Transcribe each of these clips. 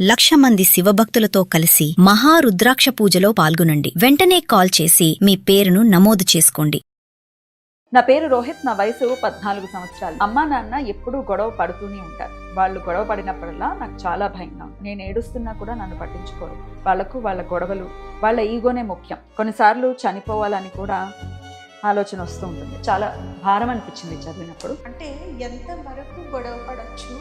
1,00,000 మంది శివభక్తులతో కలిసి మహారుద్రాక్ష పూజలో పాల్గొనండి. వెంటనే కాల్ చేసి మీ పేరును నమోదు చేసుకోండి. నా పేరు రోహిత్. నా వయసు 14 సంవత్సరాలు. అమ్మా నాన్న ఎప్పుడూ గొడవ పడుతూనే ఉంటారు. వాళ్ళు గొడవ పడినప్పుడల్లా నాకు చాలా భయంగా ఉంది. నేను ఏడుస్తున్నా కూడా నన్ను పట్టించుకోరు. వాళ్ళ గొడవలు, వాళ్ళ ఈగోనే ముఖ్యం. కొన్నిసార్లు చనిపోవాలని కూడా ఆలోచన వస్తూ ఉంటుంది. చాలా భారం అనిపించింది చదివినప్పుడు. అంటే ఎంత వరకు గొడవ పడచ్చు,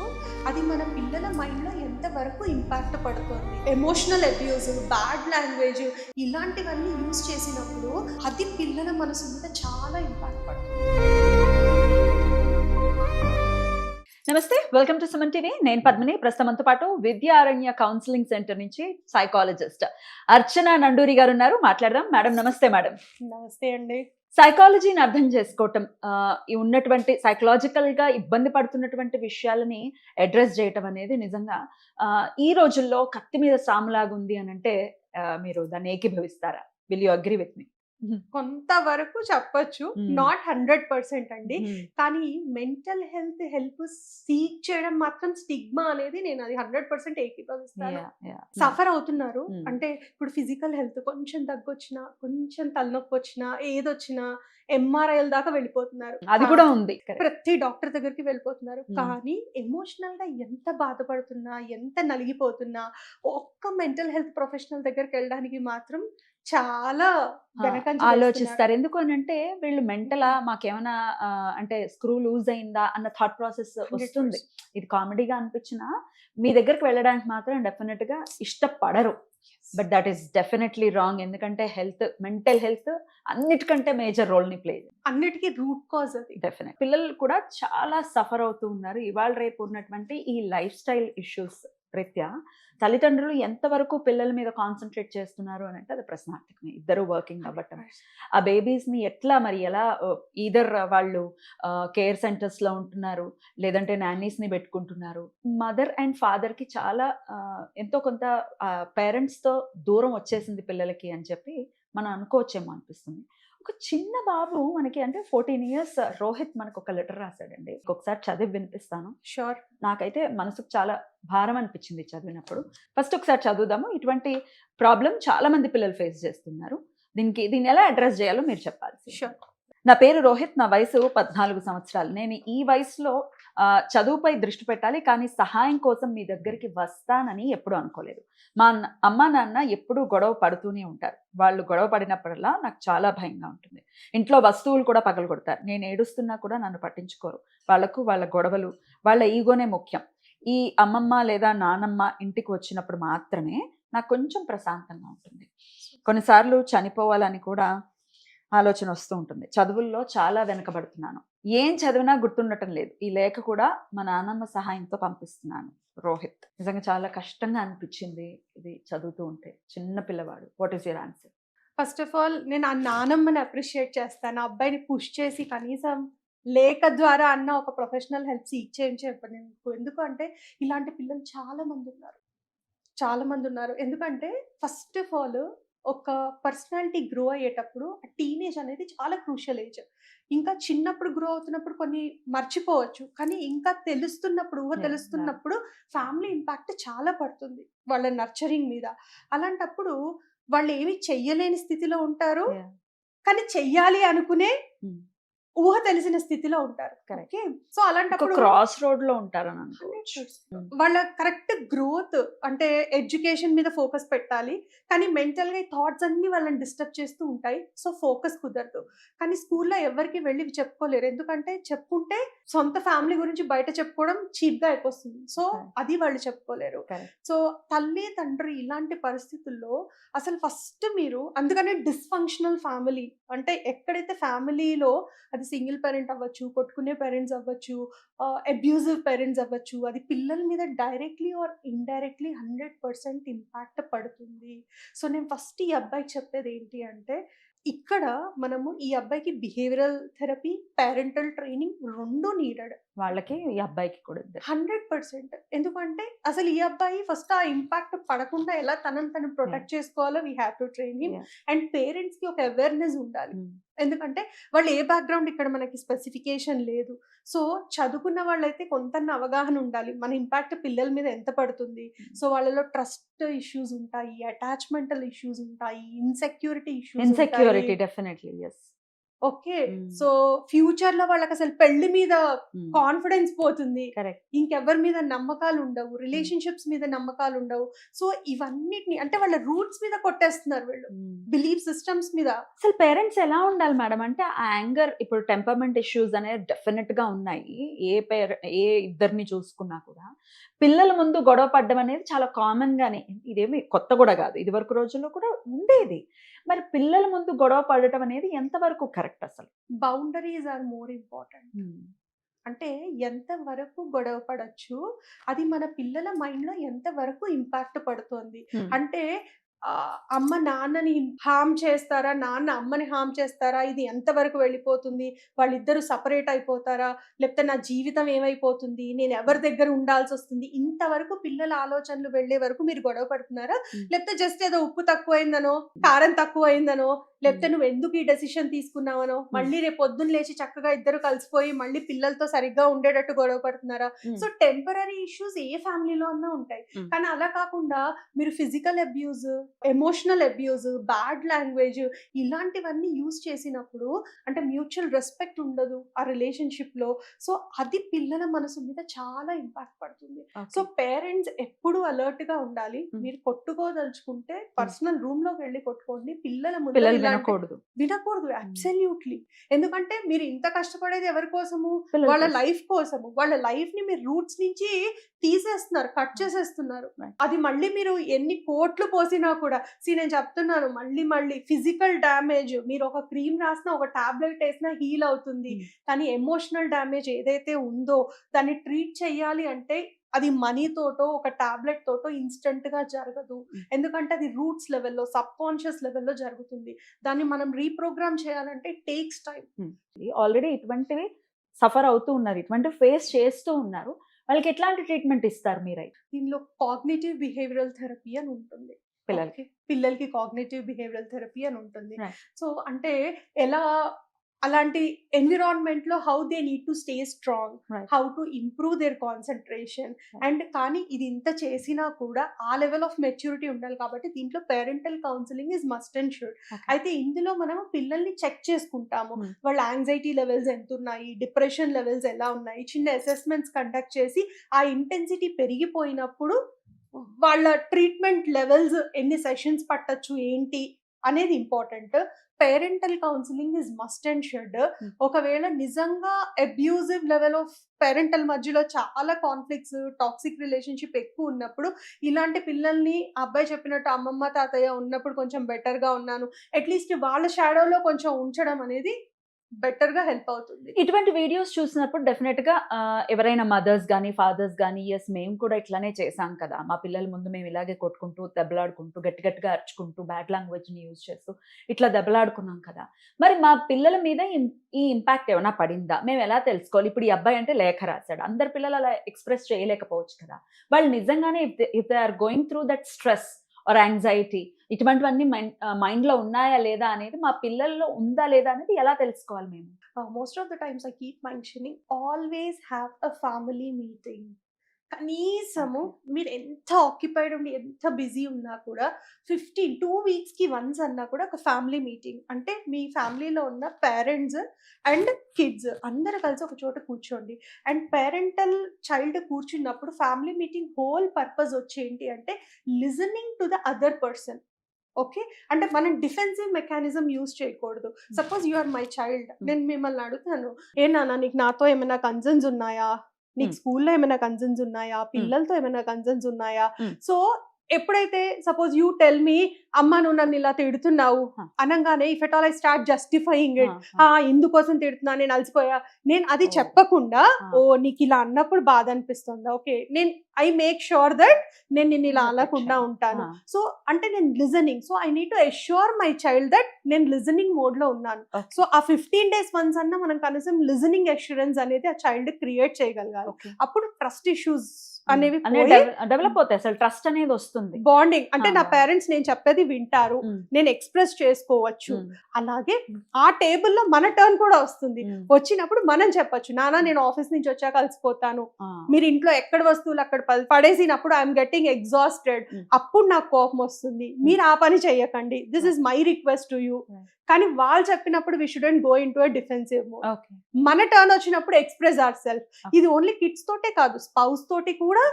అది మన పిల్లల మైండ్లో ఎంత వరకు ఇంపాక్ట్ పడుతుంది. ఎమోషనల్ అబ్యూజ్, బ్యాడ్ లాంగ్వేజ్ ఇలాంటివన్నీ యూజ్ చేసినప్పుడు అది పిల్లల మనసు మీద చాలా ఇంపాక్ట్ పడుతుంది. నమస్తే, వెల్కమ్ టు సుమన్ టీవీ. నేను పద్మిని. ప్రస్తుతంతో పాటు విద్యారణ్య కౌన్సిలింగ్ సెంటర్ నుంచి సైకాలజిస్ట్ అర్చన నండూరి గారు ఉన్నారు. మాట్లాడదాం. మేడం నమస్తే. మేడం నమస్తే అండి. సైకాలజీని అర్థం చేసుకోవటం, ఉన్నటువంటి సైకలాజికల్ గా ఇబ్బంది పడుతున్నటువంటి విషయాలని అడ్రస్ చేయటం అనేది నిజంగా ఈ రోజుల్లో కత్తి మీద సాములాగా ఉంది అని అంటే మీరు దాన్ని ఏకీభవిస్తారా? Will you agree with me? కొంతవరకు చెప్పొచ్చు, నాట్ 100% అండి. కానీ మెంటల్ హెల్ప్ సీక్ చేయడం మాత్రం స్టిగ్మా అనేది నేను అది 100% ఏకీభవిస్తాను. సఫర్ అవుతున్నారు అంటే ఇప్పుడు ఫిజికల్ హెల్త్ కొంచెం తగ్గొచ్చినా, కొంచెం తలనొప్పి వచ్చినా, ఏదొచ్చినా MRIల దాకా వెళ్ళిపోతున్నారు. అది కూడా ఉంది. ప్రతి డాక్టర్ దగ్గరికి వెళ్ళిపోతున్నారు. కానీ ఎమోషనల్ గా ఎంత బాధపడుతున్నా, ఎంత నలిగిపోతున్నా, ఒక్క మెంటల్ హెల్త్ ప్రొఫెషనల్ దగ్గరికి వెళ్ళడానికి మాత్రం చాలా ఆలోచిస్తారు. ఎందుకు అని అంటే వీళ్ళు మెంటలా, మాకేమైనా అంటే స్క్రూ లూజ్ అయిందా అన్న థాట్ ప్రాసెస్ వస్తుంది. ఇది కామెడీగా అనిపించినా మీ దగ్గరికి వెళ్ళడానికి మాత్రం డెఫినెట్ గా ఇష్టపడరు. But that is definitely wrong. ఎందుకంటే మెంటల్ హెల్త్ అన్నిటికంటే మేజర్ రోల్ ని ప్లే, అన్నిటికీ రూట్ కాజ్ అది. డెఫినెట్. పిల్లలు కూడా చాలా సఫర్ అవుతూ ఉన్నారు. ఇవాళ రేపు ఉన్నటువంటి ఈ లైఫ్ స్టైల్ ఇష్యూస్ రీత్యా తల్లిదండ్రులు ఎంతవరకు పిల్లల మీద కాన్సన్ట్రేట్ చేస్తున్నారు అని అంటే అది ప్రశ్నార్థకమే. ఇద్దరు వర్కింగ్ అవ్వటం, ఆ బేబీస్ ని ఎట్లా మరి ఎలా ఈదర్ వాళ్ళు కేర్ సెంటర్స్ లో ఉంటున్నారు, లేదంటే నానీస్ ని పెట్టుకుంటున్నారు. మదర్ అండ్ ఫాదర్ కి చాలా ఎంతో కొంత పేరెంట్స్ తో దూరం వచ్చేసింది పిల్లలకి అని చెప్పి మనం అనుకోవచ్చేమో అనిపిస్తుంది. ఒక చిన్న బాబు మనకి అంటే 14 years రోహిత్ మనకు ఒక లెటర్ రాశాడండి. ఒకసారి చదివి వినిపిస్తాను. షూర్. నాకైతే మనసుకు చాలా భారం అనిపించింది చదివినప్పుడు. ఫస్ట్ ఒకసారి చదువుదాము. ఇటువంటి ప్రాబ్లం చాలా మంది పిల్లలు ఫేస్ చేస్తున్నారు. దీన్ని ఎలా అడ్రస్ చేయాలో మీరు చెప్పాలి. షూర్. నా పేరు రోహిత్. నా వయసు 14 సంవత్సరాలు. నేను ఈ వయసులో చదువుపై దృష్టి పెట్టాలి, కానీ సహాయం కోసం మీ దగ్గరికి వస్తానని ఎప్పుడూ అనుకోలేదు. మా అమ్మా నాన్న ఎప్పుడూ గొడవ పడుతూనే ఉంటారు. వాళ్ళు గొడవ పడినప్పుడల్లా నాకు చాలా భయంగా ఉంటుంది. ఇంట్లో వస్తువులు కూడా పగలగొడతారు. నేను ఏడుస్తున్నా కూడా నన్ను పట్టించుకోరు. వాళ్ళ గొడవలు, వాళ్ళ ఈగోనే ముఖ్యం. ఈ అమ్మమ్మ లేదా నానమ్మ ఇంటికి వచ్చినప్పుడు మాత్రమే నాకు కొంచెం ప్రశాంతంగా ఉంటుంది. కొన్నిసార్లు చనిపోవాలని కూడా ఆలోచన వస్తూ ఉంటుంది. చదువుల్లో చాలా వెనకబడుతున్నాను. ఏం చదివినా గుర్తుండటం లేదు. ఈ లేఖ కూడా మా నాన్నమ్మ సహాయంతో పంపిస్తున్నాను. రోహిత్. నిజంగా చాలా కష్టంగా అనిపించింది ఇది చదువుతూ ఉంటే. చిన్న పిల్లవాడు. What is your answer? First of all నేను ఆ నానమ్మని అప్రిషియేట్ చేస్తాను. ఆ అబ్బాయిని పుష్ చేసి కనీసం లేఖ ద్వారా అన్న ఒక ప్రొఫెషనల్ హెల్ప్ సీక్ చేయించి చెప్పండి. ఎందుకు అంటే ఇలాంటి పిల్లలు చాలా మంది ఉన్నారు. ఎందుకంటే ఫస్ట్ ఆఫ్ ఆల్ ఒక పర్సనాలిటీ గ్రో అయ్యేటప్పుడు ఆ టీనేజ్ అనేది చాలా క్రూషియల్ ఏజ్. ఇంకా చిన్నప్పుడు గ్రో అవుతున్నప్పుడు కొన్ని మర్చిపోవచ్చు, కానీ ఇంకా తెలుస్తున్నప్పుడు ఫ్యామిలీ ఇంపాక్ట్ చాలా పడుతుంది వాళ్ళ నర్చరింగ్ మీద. అలాంటప్పుడు వాళ్ళు ఏమి చెయ్యలేని స్థితిలో ఉంటారు, కానీ చెయ్యాలి అనుకునే ఊహ తెలిసిన స్థితిలో ఉంటారు. కరెక్ట్. సో అలాంటప్పుడు క్రాస్ రోడ్ లో ఉంటారని అనుకోవచ్చు. వాళ్ళ కరెక్ట్ గ్రోత్ అంటే ఎడ్యుకేషన్ మీద ఫోకస్ పెట్టాలి, కానీ మెంటల్ గా థాట్స్ అన్ని వాళ్ళని డిస్టర్బ్ చేస్తూ ఉంటాయి. సో ఫోకస్ కుదరదు. కానీ స్కూల్లో ఎవరికి వెళ్ళి చెప్పుకోలేరు. ఎందుకంటే చెప్పుకుంటే సొంత ఫ్యామిలీ గురించి బయట చెప్పుకోవడం చీప్ గా అయిపోతుంది. సో అది వాళ్ళు చెప్పుకోలేరు. సో తల్లి తండ్రి ఇలాంటి పరిస్థితుల్లో అసలు ఫస్ట్ మీరు, అందుకనే డిస్ఫంక్షనల్ ఫ్యామిలీ అంటే ఎక్కడైతే ఫ్యామిలీలో అది సింగిల్ పేరెంట్ అవ్వచ్చు, కొట్టుకునే పేరెంట్స్ అవ్వచ్చు, అబ్యూజివ్ పేరెంట్స్ అవ్వచ్చు, అది పిల్లల మీద డైరెక్ట్లీ ఆర్ ఇండైరెక్ట్లీ 100% ఇంపాక్ట్ పడుతుంది. సో నేను ఫస్ట్ ఈ అబ్బాయికి చెప్పేది ఏంటి అంటే, ఇక్కడ మనము ఈ అబ్బాయికి behavioural therapy, parental training 2 needed. వాళ్ళకి ఈ అబ్బాయికి కూడా 100%. ఎందుకంటే అసలు ఈ అబ్బాయి ఫస్ట్ ఆ ఇంపాక్ట్ పడకుండా ఎలా తనను ప్రొటెక్ట్ చేసుకోవాలో we have to train him. And parents కి ఒక అవేర్నెస్ ఉండాలి. ఎందుకంటే వాళ్ళు ఏ బ్యాక్గ్రౌండ్ ఇక్కడ మనకి స్పెసిఫికేషన్ లేదు. సో చదువుకున్న వాళ్ళైతే కొంతన్న అవగాహన ఉండాలి. మన ఇంపాక్ట్ పిల్లల మీద ఎంత పడుతుంది. సో వాళ్ళలో ట్రస్ట్ ఇష్యూస్ ఉంటాయి, అటాచ్మెంటల్ ఇష్యూస్ ఉంటాయి, insecurity insecurity definitely yes. Okay. So future లో వాళ్ళకి అసలు పెళ్లి మీద కాన్ఫిడెన్స్ పోతుంది. కరెక్ట్. ఇంకెవరి మీద నమ్మకాలు ఉండవు, రిలేషన్షిప్స్ మీద నమ్మకాలు ఉండవు. సో ఇవన్నిటిని అంటే వాళ్ళ రూట్స్ మీద కొట్టేస్తున్నారు వీళ్ళు, బిలీఫ్ సిస్టమ్స్ మీద. అసలు పేరెంట్స్ ఎలా ఉండాలి మేడం అంటే ఆ యాంగర్ ఇప్పుడు టెంపర్మెంట్ ఇష్యూస్ అనేది డెఫినెట్ గా ఉన్నాయి. ఏ ఇద్దరిని చూసుకున్నా కూడా పిల్లల ముందు గొడవ పడ్డం అనేది చాలా కామన్ గానే, ఇదేమి కొత్త కూడా కాదు, ఇది వరకు రోజుల్లో కూడా ఉండేది. మరి పిల్లల ముందు గొడవ పడటం అనేది ఎంతవరకు కరెక్ట్ అసలు? Boundaries are more important. అంటే ఎంత వరకు గొడవ పడచ్చు, అది మన పిల్లల మైండ్ లో ఎంత వరకు ఇంపాక్ట్ పడుతుంది. అంటే అమ్మ నాన్నని హామ్ చేస్తారా, నాన్న అమ్మని హామ్ చేస్తారా, ఇది ఎంతవరకు వెళ్ళిపోతుంది, వాళ్ళిద్దరూ సపరేట్ అయిపోతారా, లేకపోతే నా జీవితం ఏమైపోతుంది, నేను ఎవరి దగ్గర ఉండాల్సి వస్తుంది, ఇంతవరకు పిల్లల ఆలోచనలు వెళ్లే వరకు మీరు గొడవ పడుతున్నారా? లేకపోతే జస్ట్ ఏదో ఉప్పు తక్కువైందనో, కారం తక్కువైందనో, లేకపోతే నువ్వు ఎందుకు ఈ డెసిషన్ తీసుకున్నావనో, మళ్ళీ రేపు పొద్దున్న లేచి చక్కగా ఇద్దరు కలిసిపోయి మళ్ళీ పిల్లలతో సరిగ్గా ఉండేటట్టు గొడవ పడుతున్నారా? సో టెంపరరీ ఇష్యూస్ ఏ ఫ్యామిలీలో అన్నా ఉంటాయి. కానీ అలా కాకుండా మీరు physical abuse, emotional abuse, bad language ఇలాంటివన్నీ యూజ్ చేసినప్పుడు అంటే మ్యూచువల్ రెస్పెక్ట్ ఉండదు ఆ రిలేషన్షిప్ లో. సో అది పిల్లల మనసు మీద చాలా ఇంపాక్ట్ పడుతుంది. సో పేరెంట్స్ ఎప్పుడు అలర్ట్ గా ఉండాలి. మీరు కొట్టుకోదలుచుకుంటే పర్సనల్ రూమ్ లోకి వెళ్ళి కొట్టుకోండి, పిల్లల ముందు వినకూడదు. అబ్సల్యూట్లీ. ఎందుకంటే మీరు ఇంత కష్టపడేది ఎవరి కోసము? వాళ్ళ లైఫ్ కోసము. వాళ్ళ లైఫ్ ని మీరు రూట్స్ నుంచి తీసేస్తున్నారు, కట్ చేసేస్తున్నారు. అది మళ్ళీ మీరు ఎన్ని కోట్లు పోసినా కూడా నేను చెప్తున్నాను, మళ్ళీ ఫిజికల్ డ్యామేజ్, మీరు ఒక క్రీమ్ రాసినా ఒక టాబ్లెట్ వేసినా హీల్ అవుతుంది. కానీ ఎమోషనల్ డ్యామేజ్ ఏదైతే ఉందో దాన్ని ట్రీట్ చేయాలి అంటే అది మనీ తోటో ఒక టాబ్లెట్ తోటో ఇన్స్టెంట్ గా జరగదు. ఎందుకంటే అది రూట్స్ లెవెల్లో, సబ్ కాన్షియస్ లెవెల్లో జరుగుతుంది. దాన్ని మనం రీప్రోగ్రామ్ చేయాలంటే టేక్స్ టైం. ఆల్రెడీ ఇటువంటివి సఫర్ అవుతూ ఉన్నారు, ఇటువంటి ఫేస్ చేస్తూ ఉన్నారు, వాళ్ళకి ఎట్లాంటి ట్రీట్మెంట్ ఇస్తారు మీరైతే? దీనిలో కాగ్నిటివ్ బిహేవియరల్ థెరపీ అని ఉంటుంది. పిల్లలకి కాగ్నిటివ్ బిహేవియరల్ థెరపీ అని ఉంటుంది. సో అంటే ఎలా అలాంటి ఎన్విరాన్మెంట్ లో how they need to stay strong, how to improve their concentration. And కానీ ఇది ఇంత చేసినా కూడా ఆ లెవెల్ ఆఫ్ మెచ్యూరిటీ ఉండాలి. కాబట్టి దీంట్లో parental counselling is must and should. అయితే ఇందులో మనం పిల్లల్ని చెక్ చేసుకుంటాము, వాళ్ళ యాంగ్జైటీ లెవెల్స్ ఎంత ఉన్నాయి, డిప్రెషన్ లెవెల్స్ ఎలా ఉన్నాయి, చిన్న అసెస్మెంట్స్ కండక్ట్ చేసి ఆ ఇంటెన్సిటీ పెరిగిపోయినప్పుడు వాళ్ళ ట్రీట్మెంట్ లెవెల్స్ ఎన్ని సెషన్స్ పట్టచ్చు ఏంటి అనేది important. Parental counselling is must and should. ఒకవేళ నిజంగా అబ్యూజివ్ లెవెల్ ఆఫ్ పేరెంటల్ మధ్యలో చాలా కాన్ఫ్లిక్ట్స్, టాక్సిక్ రిలేషన్షిప్ ఎక్కువ ఉన్నప్పుడు ఇలాంటి పిల్లల్ని అబ్బాయి చెప్పినట్టు అమ్మమ్మ తాతయ్య ఉన్నప్పుడు కొంచెం బెటర్ గా ఉన్నాను, అట్లీస్ట్ వాళ్ళ షాడోలో కొంచెం ఉంచడం అనేది బెటర్ గా హెల్ప్ అవుతుంది. ఇటువంటి వీడియోస్ చూసినప్పుడు డెఫినెట్ గా ఎవరైనా మదర్స్ గానీ ఫాదర్స్ గానీ, ఎస్ మేము కూడా ఇట్లానే చేసాం కదా, మా పిల్లల ముందు మేము ఇలాగే కొట్టుకుంటూ దెబ్బలాడుకుంటూ గట్టిగా అరుచుకుంటూ బ్యాడ్ లాంగ్వేజ్ ని యూజ్ చేస్తూ ఇట్లా దెబ్బలాడుకున్నాం కదా, మరి మా పిల్లల మీద ఈ ఇంపాక్ట్ ఏమైనా పడిందా, మేము ఎలా తెలుసుకోవాలి? ఇప్పుడు ఈ అబ్బాయి అంటే లేఖ రాశాడు, అందరు పిల్లలు అలా ఎక్స్ప్రెస్ చేయలేకపోవచ్చు కదా, వాళ్ళు నిజంగానే if they are going through that stress or anxiety ఇటువంటివన్నీ మైండ్ లో ఉన్నాయా లేదా అనేది, మా పిల్లల్లో ఉందా లేదా అనేది ఎలా తెలుసుకోవాలి మేము? Most of the times I keep mentioning always have a family meeting. కనీసము మీరు ఎంత ఆక్యుపైడ్ ఉండి ఎంత బిజీ ఉన్నా కూడా 2 weeks కి వన్స్ అన్నా కూడా ఒక ఫ్యామిలీ మీటింగ్, అంటే మీ ఫ్యామిలీలో ఉన్న పేరెంట్స్ అండ్ కిడ్స్ అందరు కలిసి ఒక చోట కూర్చోండి. అండ్ పేరెంటల్ చైల్డ్ కూర్చున్నప్పుడు ఫ్యామిలీ మీటింగ్ హోల్ పర్పస్ వచ్చేంటి అంటే listening to the other person. Okay, అంటే మనం డిఫెన్సివ్ మెకానిజం యూజ్ చేయకూడదు. Suppose you are my child, నేను మిమ్మల్ని అడుగుతాను, ఏ నాన్న నీకు నాతో ఏమైనా కన్సర్న్స్ ఉన్నాయా, నీకు స్కూల్లో ఏమైనా కన్సర్న్స్ ఉన్నాయా, పిల్లలతో ఏమైనా కన్సర్న్స్ ఉన్నాయా? సో ఎప్పుడైతే సపోజ్ యూ టెల్ మీ అమ్మ నువ్వు నన్ను ఇలా తిడుతున్నావు అనగానే if at all I start justifying it, ఇందుకోసం తిడుతున్నా, నేను అలసిపోయా, నేను అది చెప్పకుండా ఓ నీకు ఇలా అన్నప్పుడు బాధ అనిపిస్తుందా, ఓకే నేను ఐ మేక్ షూర్ దట్ నేను నిన్ను ఇలా అనకుండా ఉంటాను. సో అంటే నేను listening, so I need to assure my child that నేను లిజనింగ్ మోడ్ లో ఉన్నాను. సో ఆ 15 days వన్స్ అన్నా మనం కనీసం లిజనింగ్ అష్యూరెన్స్ అనేది ఆ చైల్డ్ క్రియేట్ చేయగలగాలి. అప్పుడు ట్రస్ట్ ఇష్యూస్ అనేవి డెవలప్ అవుతాయి, అసలు ట్రస్ట్ అనేది వస్తుంది. బాండింగ్ అంటే నా ఆ. పేరెంట్స్ నేను చెప్పేది వింటారు, నేను ఎక్స్ప్రెస్ చేసుకోవచ్చు. అలాగే ఆ టేబుల్లో మన టర్న్ కూడా వస్తుంది. వచ్చినప్పుడు మనం చెప్పొచ్చు, నాన్న నేను ఆఫీస్ నుంచి వచ్చాక కలిసిపోతాను, మీరు ఇంట్లో ఎక్కడ వస్తువులు అక్కడ పడేసినప్పుడు ఐఎమ్ గెట్టింగ్ ఎగ్జాస్టెడ్, అప్పుడు నాకు కోపం వస్తుంది, మీరు ఆ పని చెయ్యకండి, this is my request to you. కానీ వాళ్ళు చెప్పినప్పుడు we shouldn't go into defensive mode. మన టర్న్ వచ్చినప్పుడు ఎక్స్ప్రెస్ అవర్ సెల్ఫ్. ఇది ఓన్లీ కిడ్స్ తోటే కాదు, స్పౌస్ తోటి కూడా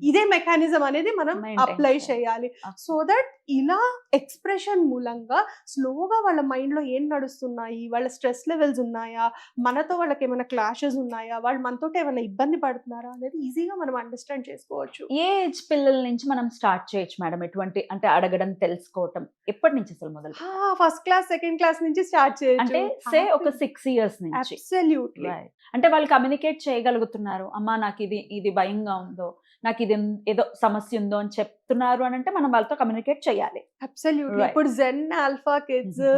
ఇదే మెకానిజం అనేది మనం అప్లై చేయాలి. సో దట్ ఇలా ఎక్స్ప్రెషన్ మూలంగా స్లోగా వాళ్ళ మైండ్ లో ఏం నడుస్తున్నాయి, వాళ్ళ స్ట్రెస్ లెవెల్స్ ఉన్నాయా, మనతో వాళ్ళకి ఏమైనా క్లాషెస్ ఉన్నాయా, వాళ్ళు మనతో ఏమైనా ఇబ్బంది పడుతున్నారా అనేది ఈజీగా మనం అండర్స్టాండ్ చేసుకోవచ్చు. ఏ ఏజ్ పిల్లల నుంచి మనం స్టార్ట్ చేయొచ్చు మేడం ఎటువంటి అంటే అడగడం, తెలుసుకోవటం ఎప్పటి నుంచి అసలు మొదలు? ఫస్ట్ క్లాస్, సెకండ్ క్లాస్ నుంచి స్టార్ట్ చేయొచ్చు. అంటే సే ఒక 6 years నుంచి. అబ్సల్యూట్లీ. అంటే వాళ్ళు కమ్యూనికేట్ చేయగలుగుతున్నారు, అమ్మా నాకు ఇది భయంగా ఉందో, నాకు ఇది ఏదో సమస్య ఉందో అని చెప్తున్నారు అని అంటే మనం వాళ్ళతో కమ్యూనికేట్ చేయాలి. అబ్సల్యూట్లీ. ఇప్పుడు Gen Alpha kids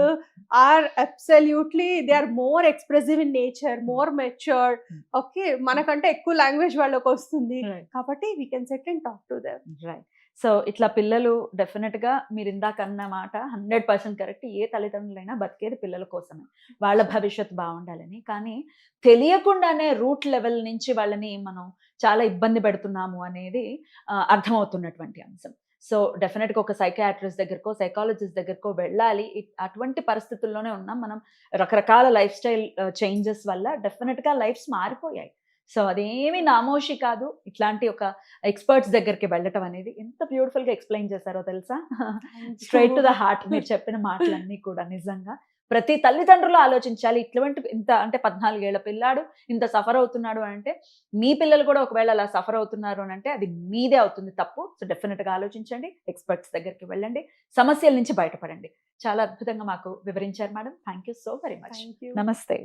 are absolutely they are more expressive in nature, more matured. Okay, మనకంటే ఎక్కువ లాంగ్వేజ్ వాళ్ళకి వస్తుంది కాబట్టి we can set and talk to them. Right. So ఇట్లా పిల్లలు డెఫినెట్ గా మీరు ఇందాక అన్న మాట 100% కరెక్ట్. ఏ తల్లిదండ్రులైనా బతికేది పిల్లల కోసమే, వాళ్ళ భవిష్యత్తు బాగుండాలని. కానీ తెలియకుండానే రూట్ లెవెల్ నుంచి వాళ్ళని మనం చాలా ఇబ్బంది పెడుతున్నాము అనేది అర్థమవుతున్నటువంటి అంశం. సో డెఫినెట్గా ఒక సైకియాట్రిస్ట్ దగ్గరకో, సైకాలజిస్ట్ దగ్గరకో వెళ్ళాలి. అటువంటి పరిస్థితుల్లోనే ఉన్నాం మనం. రకరకాల లైఫ్ స్టైల్ చేంజెస్ వల్ల డెఫినెట్గా లైఫ్స్ మారిపోయాయి. సో అదేమి నామోషి కాదు. ఇట్లాంటి ఒక ఎక్స్పర్ట్స్ దగ్గరికి వెళ్ళటం అనేది ఎంత బ్యూటిఫుల్ గా ఎక్స్ప్లెయిన్ చేశారో తెలుసా. స్ట్రైట్ టు ద హార్ట్ మీరు చెప్పిన మాటలన్నీ కూడా నిజంగా ప్రతి తల్లిదండ్రులు ఆలోచించాలి. ఇంత అంటే 14 ఏళ్ల పిల్లాడు ఇంత సఫర్ అవుతున్నాడు అంటే మీ పిల్లలు కూడా ఒకవేళ అలా సఫర్ అవుతున్నారు అని అంటే అది మీదే అవుతుంది తప్పు. సో డెఫినెట్ గా ఆలోచించండి, ఎక్స్పర్ట్స్ దగ్గరికి వెళ్ళండి, సమస్యల నుంచి బయటపడండి. చాలా అద్భుతంగా మాకు వివరించారు madam. Thank you so very much. నమస్తే.